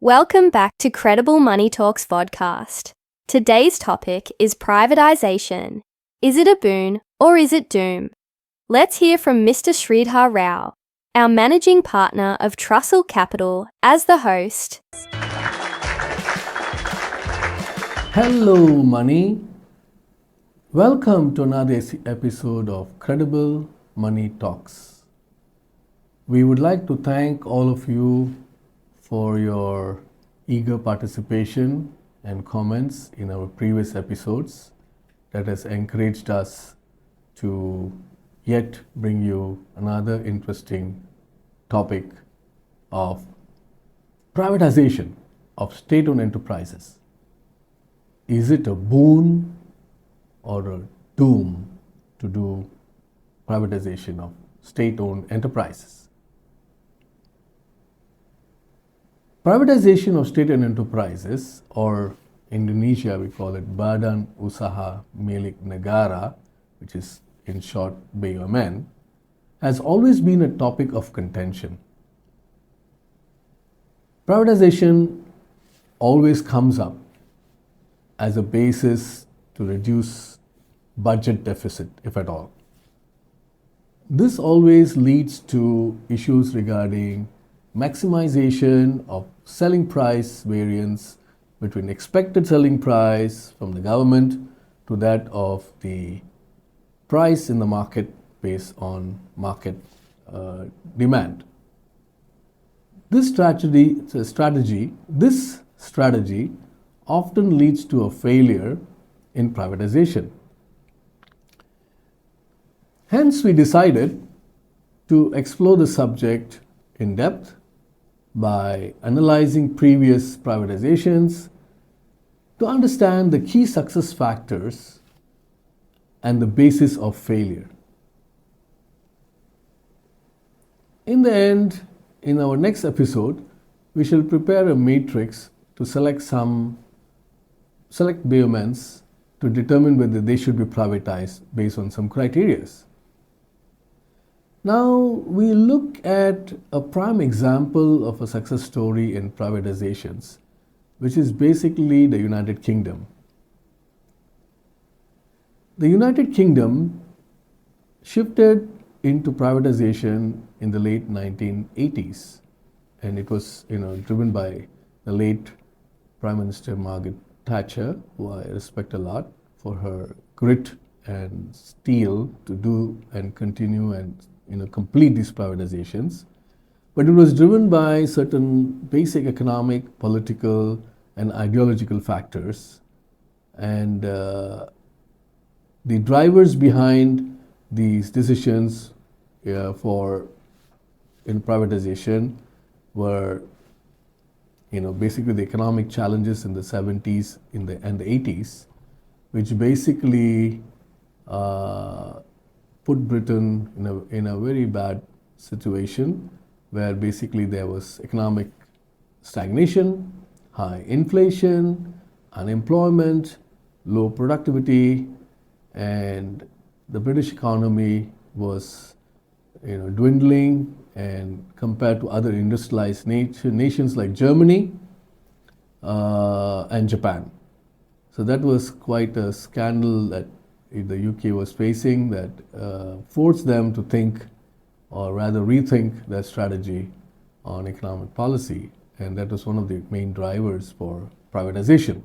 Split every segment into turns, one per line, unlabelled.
Welcome back to Credible Money Talks vodcast. Today's topic is privatization. Is it a boon or is it doom? Let's hear from Mr. Sridhar Rao, our managing partner of Trussell Capital, as the host.
Hello, money. Welcome to another episode of Credible Money Talks. We would like to thank all of you for your eager participation and comments in our previous episodes. That has encouraged us to yet bring you another interesting topic of privatization of state-owned enterprises. Is it a boon or a doom to do privatization of state-owned enterprises? Privatization of state-owned enterprises, or Indonesia we call it Badan Usaha Milik Negara, which is in short BUMN, has always been a topic of contention. Privatization always comes up as a basis to reduce budget deficit, if at all. This always leads to issues regarding maximization of selling price variance between expected selling price from the government to that of the price in the market based on market demand. This strategy often leads to a failure in privatization. Hence, we decided to explore the subject in depth by analyzing previous privatizations to understand the key success factors and the basis of failure. In the end, in our next episode, we shall prepare a matrix to select BUMNs to determine whether they should be privatized based on some criteria. Now, we look at a prime example of a success story in privatizations, which is basically the United Kingdom. The United Kingdom shifted into privatization in the late 1980s, and it was driven by the late Prime Minister Margaret Thatcher, who I respect a lot for her grit and steel to do and continue and complete these privatizations. But it was driven by certain basic economic, political, and ideological factors. And the drivers behind these decisions in privatization were basically the economic challenges in the 70s and the 80s, which basically put Britain in a very bad situation where basically there was economic stagnation, high inflation, unemployment, low productivity, and the British economy was dwindling, and compared to other industrialized nations like Germany and Japan. So that was quite a scandal that the UK was facing that forced them to think, or rather rethink, their strategy on economic policy, and that was one of the main drivers for privatization.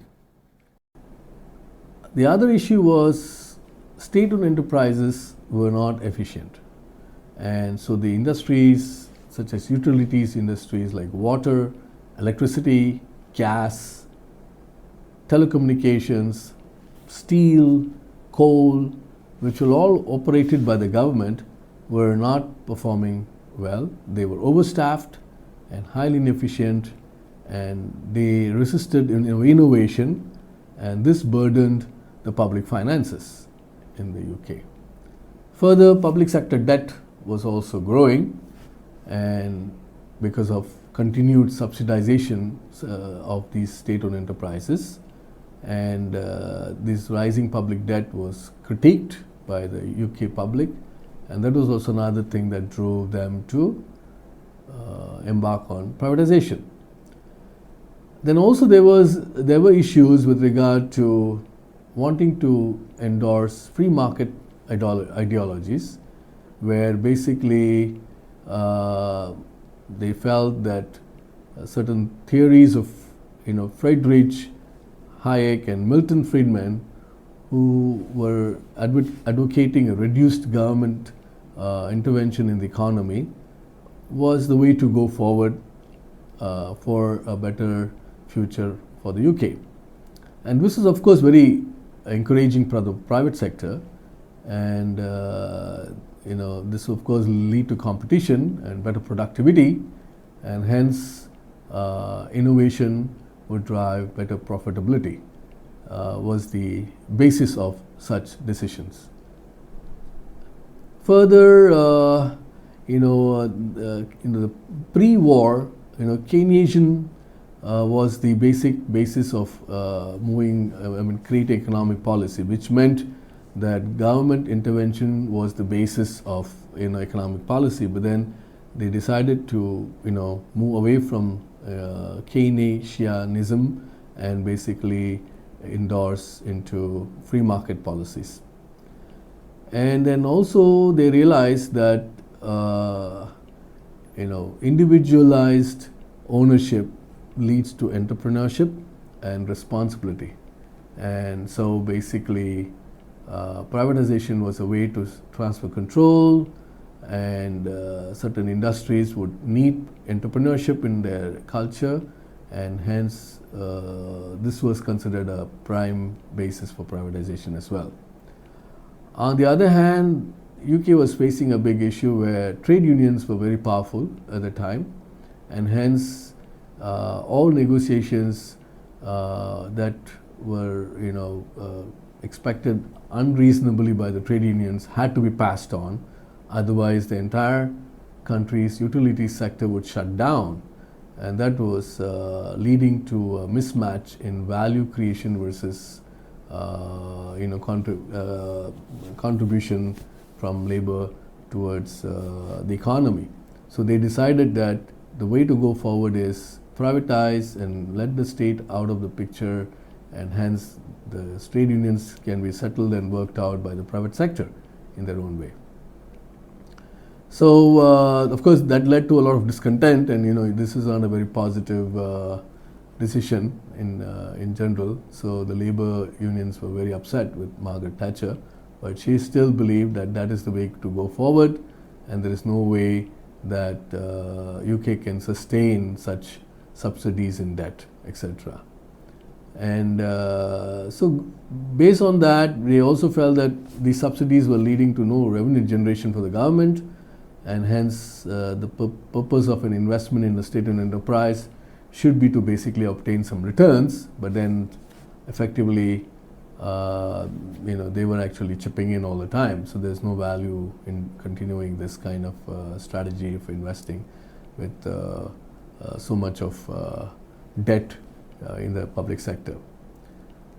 The other issue was state-owned enterprises were not efficient, and so the industries such as utilities industries like water, electricity, gas, telecommunications, steel, coal, which were all operated by the government, were not performing well. They were overstaffed and highly inefficient, and they resisted innovation, and this burdened the public finances in the UK. Further, public sector debt was also growing, and because of continued subsidization of these state-owned enterprises, and this rising public debt was critiqued by the UK public, and that was also another thing that drove them to embark on privatization. Then also there were issues with regard to wanting to endorse free market ideologies, where basically they felt that certain theories of Friedrich Hayek and Milton Friedman, who were advocating a reduced government intervention in the economy, was the way to go forward for a better future for the UK. And this is, of course, very encouraging for the private sector, and this of course will lead to competition and better productivity, and hence innovation would drive better profitability, was the basis of such decisions. Further, the pre-war, Keynesian was the basis of creating economic policy, which meant that government intervention was the basis of economic policy. But then they decided to move away from Keynesianism and basically endorse into free market policies. And then also they realized that individualized ownership leads to entrepreneurship and responsibility, and so basically privatization was a way to transfer control, and certain industries would need entrepreneurship in their culture, and hence this was considered a prime basis for privatization as well. On the other hand, UK was facing a big issue where trade unions were very powerful at the time, and hence all negotiations that were expected unreasonably by the trade unions had to be passed on, otherwise the entire country's utility sector would shut down, and that was leading to a mismatch in value creation versus contribution from labor towards the economy. So they decided that the way to go forward is privatize and let the state out of the picture, and hence the trade unions can be settled and worked out by the private sector in their own way. So of course that led to a lot of discontent, and this is not a very positive decision in general. So the labor unions were very upset with Margaret Thatcher, but she still believed that that is the way to go forward, and there is no way that UK can sustain such subsidies in debt, etc. And so based on that, we also felt that these subsidies were leading to no revenue generation for the government, and hence the purpose of an investment in the state-owned enterprise should be to basically obtain some returns, but then effectively they were actually chipping in all the time, so there's no value in continuing this kind of strategy of investing with so much of debt in the public sector.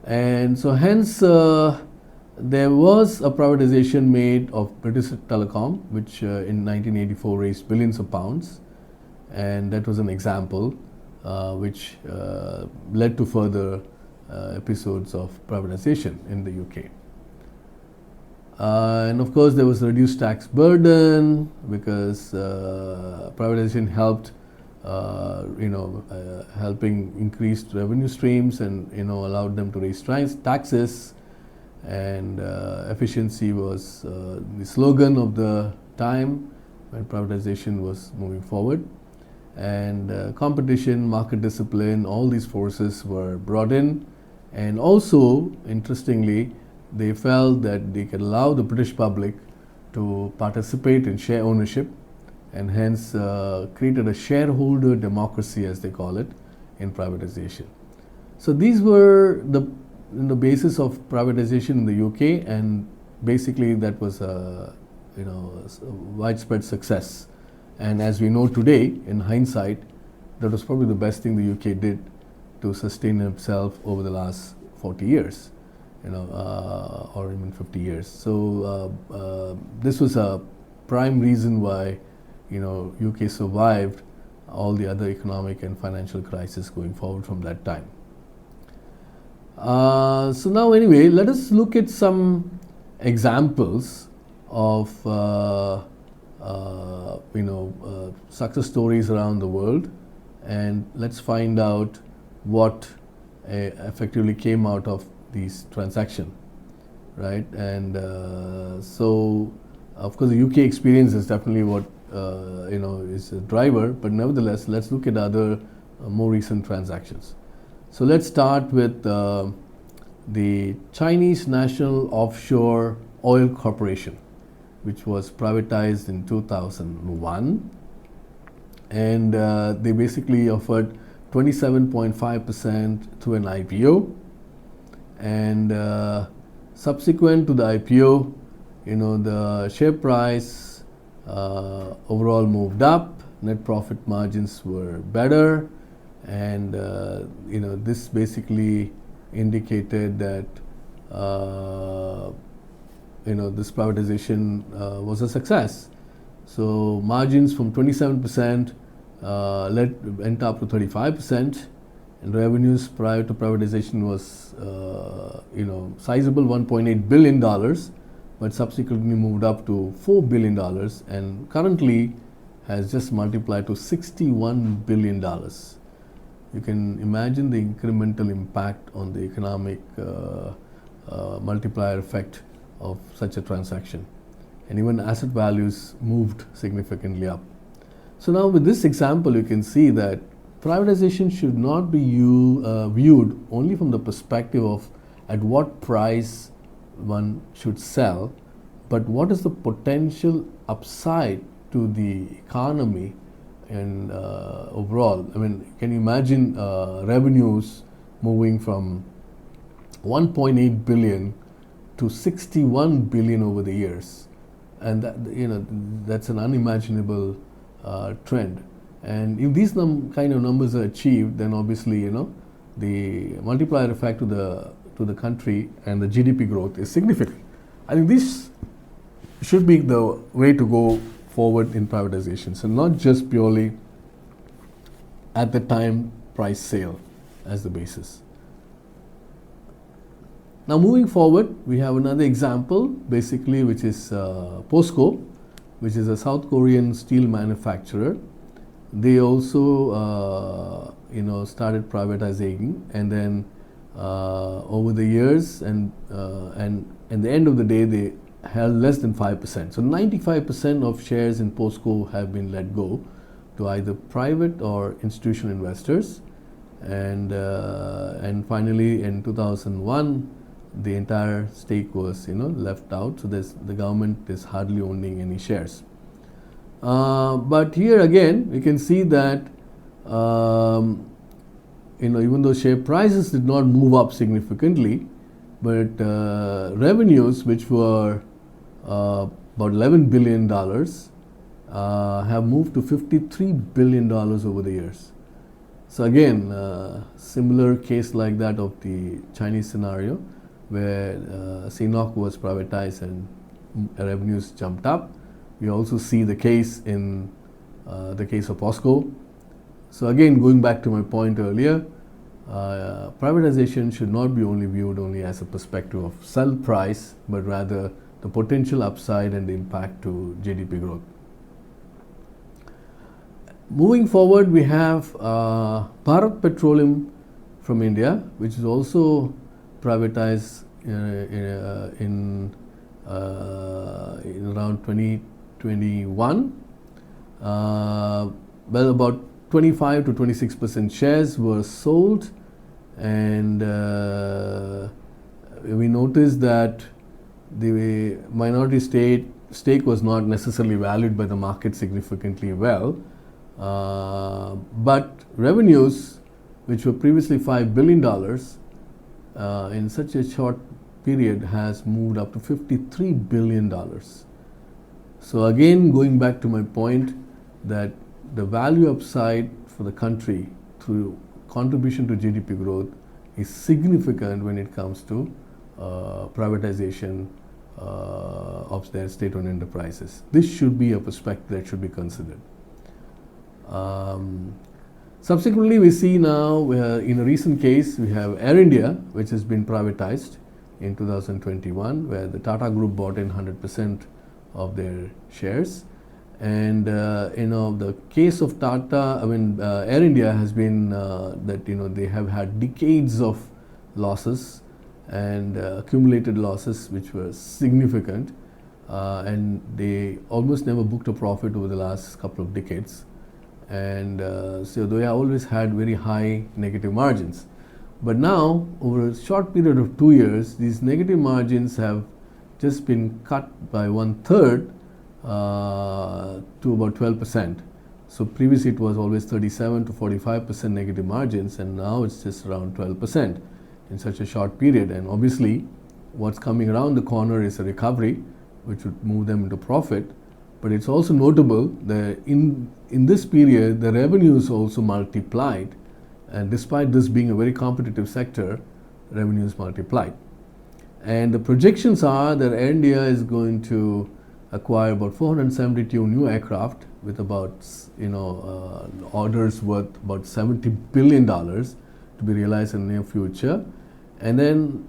And so hence there was a privatization made of British Telecom, which in 1984 raised billions of pounds, and that was an example which led to further episodes of privatization in the UK. And of course there was a reduced tax burden because privatization helped helping increase revenue streams and allowed them to raise taxes, and efficiency was the slogan of the time when privatization was moving forward, and competition, market discipline, all these forces were brought in. And also, interestingly, they felt that they could allow the British public to participate in share ownership, and hence created a shareholder democracy, as they call it, in privatization. So these were the basis of privatization in the UK, and basically that was a widespread success. And as we know today, in hindsight, that was probably the best thing the UK did to sustain itself over the last 40 years, or even 50 years. So this was a prime reason why UK survived all the other economic and financial crises going forward from that time. So now anyway, let us look at some examples of success stories around the world, and let's find out what effectively came out of these transactions, right? And so of course the UK experience is definitely what is a driver, but nevertheless let's look at other more recent transactions. So let's start with the Chinese National Offshore Oil Corporation, which was privatized in 2001, and they basically offered 27.5% through an IPO, and subsequent to the IPO, the share price overall moved up, net profit margins were better, and this basically indicated that this privatization was a success. So margins from 27% went up to 35%, and revenues prior to privatization was sizable, $1.8 billion, but subsequently moved up to $4 billion, and currently has just multiplied to $61 billion. You can imagine the incremental impact on the economic multiplier effect of such a transaction. And even asset values moved significantly up. So now with this example, you can see that privatization should not be viewed only from the perspective of at what price one should sell, but what is the potential upside to the economy and overall. I mean, can you imagine revenues moving from 1.8 billion to 61 billion over the years, and that's an unimaginable trend. And if these kind of numbers are achieved, then obviously the multiplier effect to the country and the GDP growth is significant. I think this should be the way to go forward in privatization, so not just purely at the time price sale as the basis. Now moving forward, we have another example basically, which is POSCO, which is a South Korean steel manufacturer. They also started privatizing, and then over the years and at the end of the day they held less than 5%. So 95% of shares in POSCO have been let go to either private or institutional investors, and finally in 2001 the entire stake was left out. So the government is hardly owning any shares. But here again we can see that even though share prices did not move up significantly, but revenues, which were about $11 billion, have moved to $53 billion over the years. So again, similar case like that of the Chinese scenario, where CNOOC was privatized and revenues jumped up. We also see the case in the case of POSCO. So again, going back to my point earlier, privatization should not be only viewed only as a perspective of sell price, but rather the potential upside and the impact to GDP growth. Moving forward, we have Bharat Petroleum from India, which is also privatized in around 2021. Well, about 25 to 26% shares were sold, and we noticed that the minority stake was not necessarily valued by the market significantly well, but revenues, which were previously $5 billion, in such a short period has moved up to $53 billion. So again, going back to my point that the value upside for the country through contribution to GDP growth is significant when it comes to privatization of their state-owned enterprises. This should be a perspective that should be considered. Um, Subsequently, we see now in a recent case, we have Air India, which has been privatized in 2021, where the Tata Group bought in 100% of their shares. And the case of Tata, Air India has been that they have had decades of losses and accumulated losses, which were significant, and they almost never booked a profit over the last couple of decades. And so they always had very high negative margins. But now, over a short period of 2 years, these negative margins have just been cut by 1/3 to about 12%. So previously it was always 37 to 45% negative margins, and now it's just around 12% in such a short period. And obviously, what's coming around the corner is a recovery, which would move them into profit. But it's also notable that in this period, the revenues also multiplied. And despite this being a very competitive sector, revenues multiplied. And the projections are that Air India is going to acquire about 472 new aircraft with about orders worth about $70 billion to be realized in the near future. And then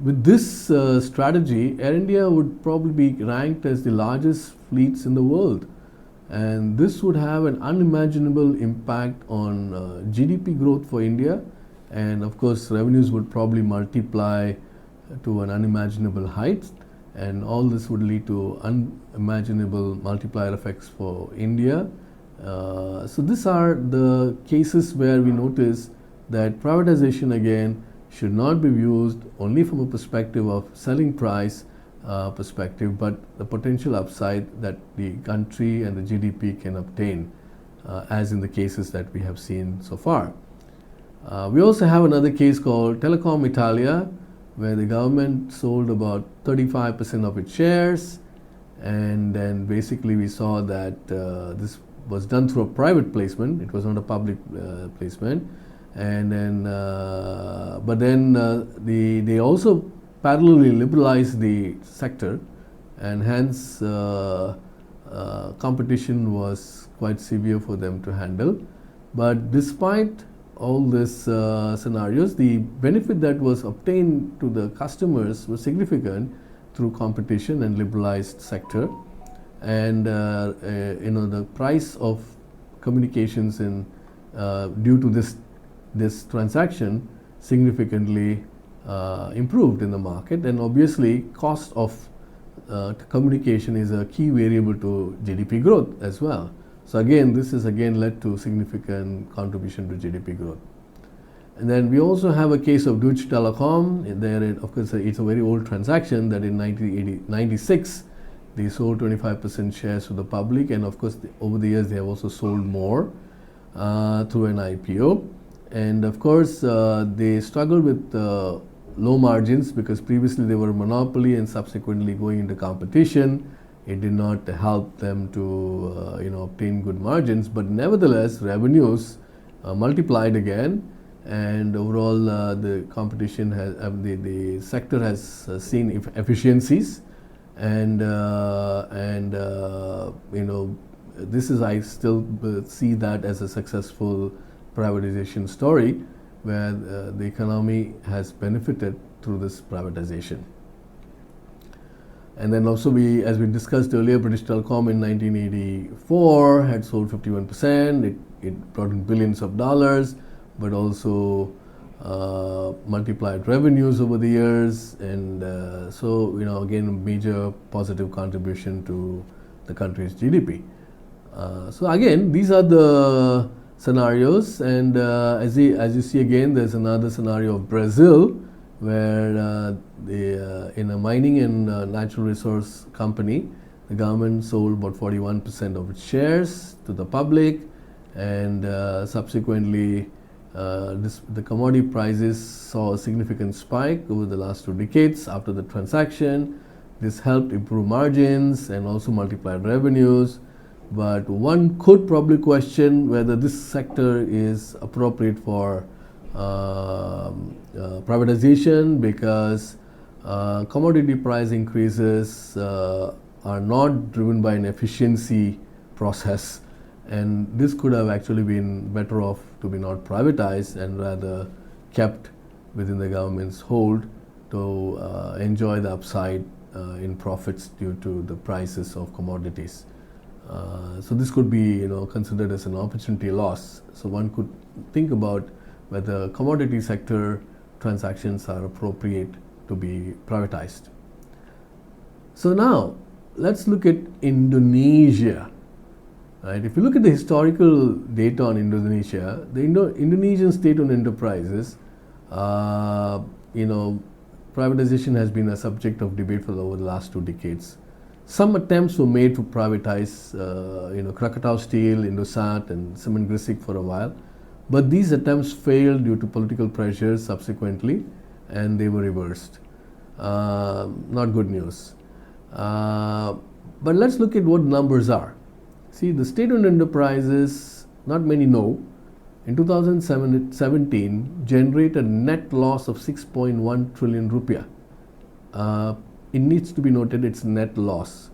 with this strategy, Air India would probably be ranked as the largest fleets in the world. And this would have an unimaginable impact on GDP growth for India. And of course, revenues would probably multiply to an unimaginable height. And all this would lead to unimaginable multiplier effects for India. So these are the cases where we notice that privatization again should not be used only from a perspective of selling price perspective, but the potential upside that the country and the GDP can obtain, as in the cases that we have seen so far. We also have another case called Telecom Italia, where the government sold about 35% of its shares, and then basically we saw that this was done through a private placement. It was not a public placement. And then, they also parallelly liberalized the sector, and hence competition was quite severe for them to handle. But despite all these scenarios, the benefit that was obtained to the customers was significant through competition and liberalized sector. And the price of communications due to this transaction significantly improved in the market. And obviously, cost of communication is a key variable to GDP growth as well. So again, this has again led to significant contribution to GDP growth. And then we also have a case of Deutsche Telekom. There, of course, it's a very old transaction that in 1996 they sold 25% shares to the public, and of course over the years they have also sold more through an IPO. And of course they struggled with low margins because previously they were a monopoly, and subsequently going into competition, it did not help them to obtain good margins. But nevertheless, revenues multiplied again, and overall the competition has the sector has seen efficiencies, and this is, I still see that as a successful privatization story where the economy has benefited through this privatization. And then also as we discussed earlier, British Telecom in 1984 had sold 51%. It brought in billions of dollars, but also multiplied revenues over the years. And so, again, a major positive contribution to the country's GDP. So again, these are the scenarios. And as you see again, there's another scenario of Brazil, where in a mining and natural resource company, the government sold about 41% of its shares to the public, and subsequently the commodity prices saw a significant spike over the last 2 decades after the transaction. This helped improve margins and also multiplied revenues. But one could probably question whether this sector is appropriate for privatization, because commodity price increases are not driven by an efficiency process, and this could have actually been better off to be not privatized and rather kept within the government's hold to enjoy the upside in profits due to the prices of commodities. So this could be considered as an opportunity loss. So one could think about whether commodity sector transactions are appropriate to be privatized. So now let's look at Indonesia. Right? If you look at the historical data on Indonesia, the Indonesian state-owned enterprises, privatization has been a subject of debate for over the last 2 decades. Some attempts were made to privatize, Krakatau Steel, Indosat, and Cement Gresik for a while, but these attempts failed due to political pressures subsequently, and they were reversed. Not good news. But let's look at what numbers are. See, the state-owned enterprises, not many know, in 2017 generated a net loss of 6.1 trillion rupiah. It needs to be noted it's net loss.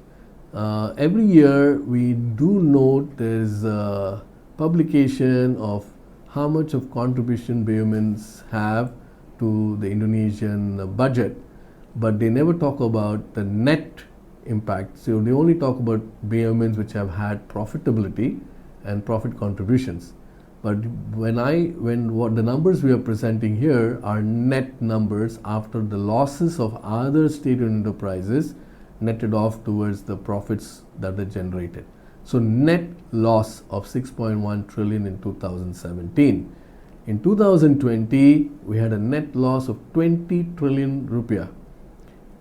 Every year we do note there's a publication of how much of contribution BUMNs have to the Indonesian budget, but they never talk about the net impact. So they only talk about BUMNs which have had profitability and profit contributions. But what the numbers we are presenting here are net numbers after the losses of other state-owned enterprises netted off towards the profits that they generated. So net loss of 6.1 trillion in 2017. In 2020, we had a net loss of 20 trillion rupiah.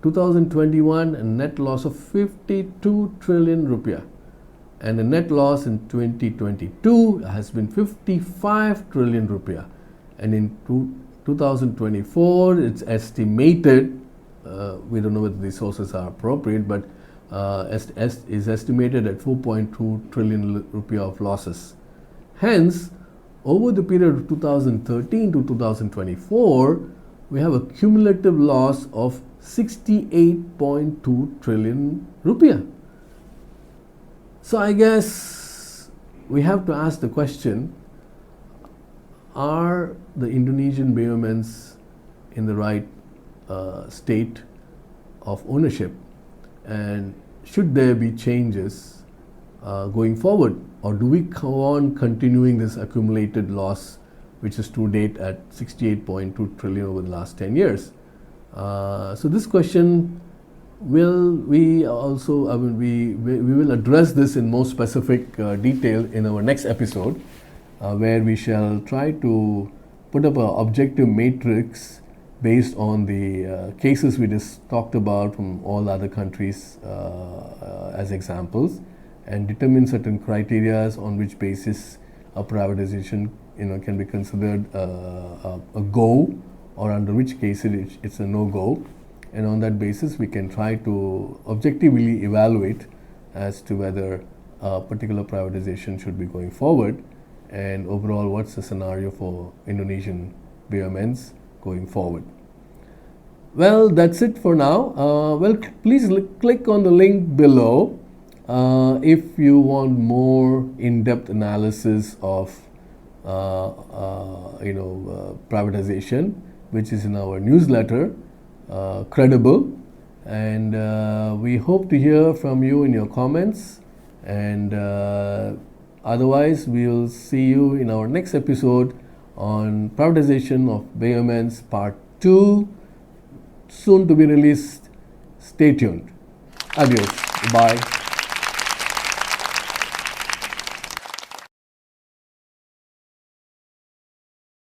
2021, a net loss of 52 trillion rupiah. And the net loss in 2022 has been 55 trillion rupiah. And in 2024, it's estimated, we don't know whether these sources are appropriate, but is estimated at 4.2 trillion rupiah of losses. Hence, over the period of 2013 to 2024, we have a cumulative loss of 68.2 trillion rupiah. So I guess we have to ask the question, are the Indonesian BUMNs in the right state of ownership, and should there be changes going forward, or do we go on continuing this accumulated loss which is to date at 68.2 trillion over the last 10 years? So this question we will address this in more specific detail in our next episode, where we shall try to put up an objective matrix based on the cases we just talked about from all other countries as examples, and determine certain criteria on which basis a privatization can be considered a go, or under which case it's a no-go. And on that basis, we can try to objectively evaluate as to whether a particular privatization should be going forward, and overall what's the scenario for Indonesian BUMNs going forward. Well, that's it for now. Please click on the link below if you want more in-depth analysis of privatization, which is in our newsletter, Credible, and we hope to hear from you in your comments, and otherwise we'll see you in our next episode on privatization of BUMNs part 2, soon to be released. Stay tuned. Adios. Bye.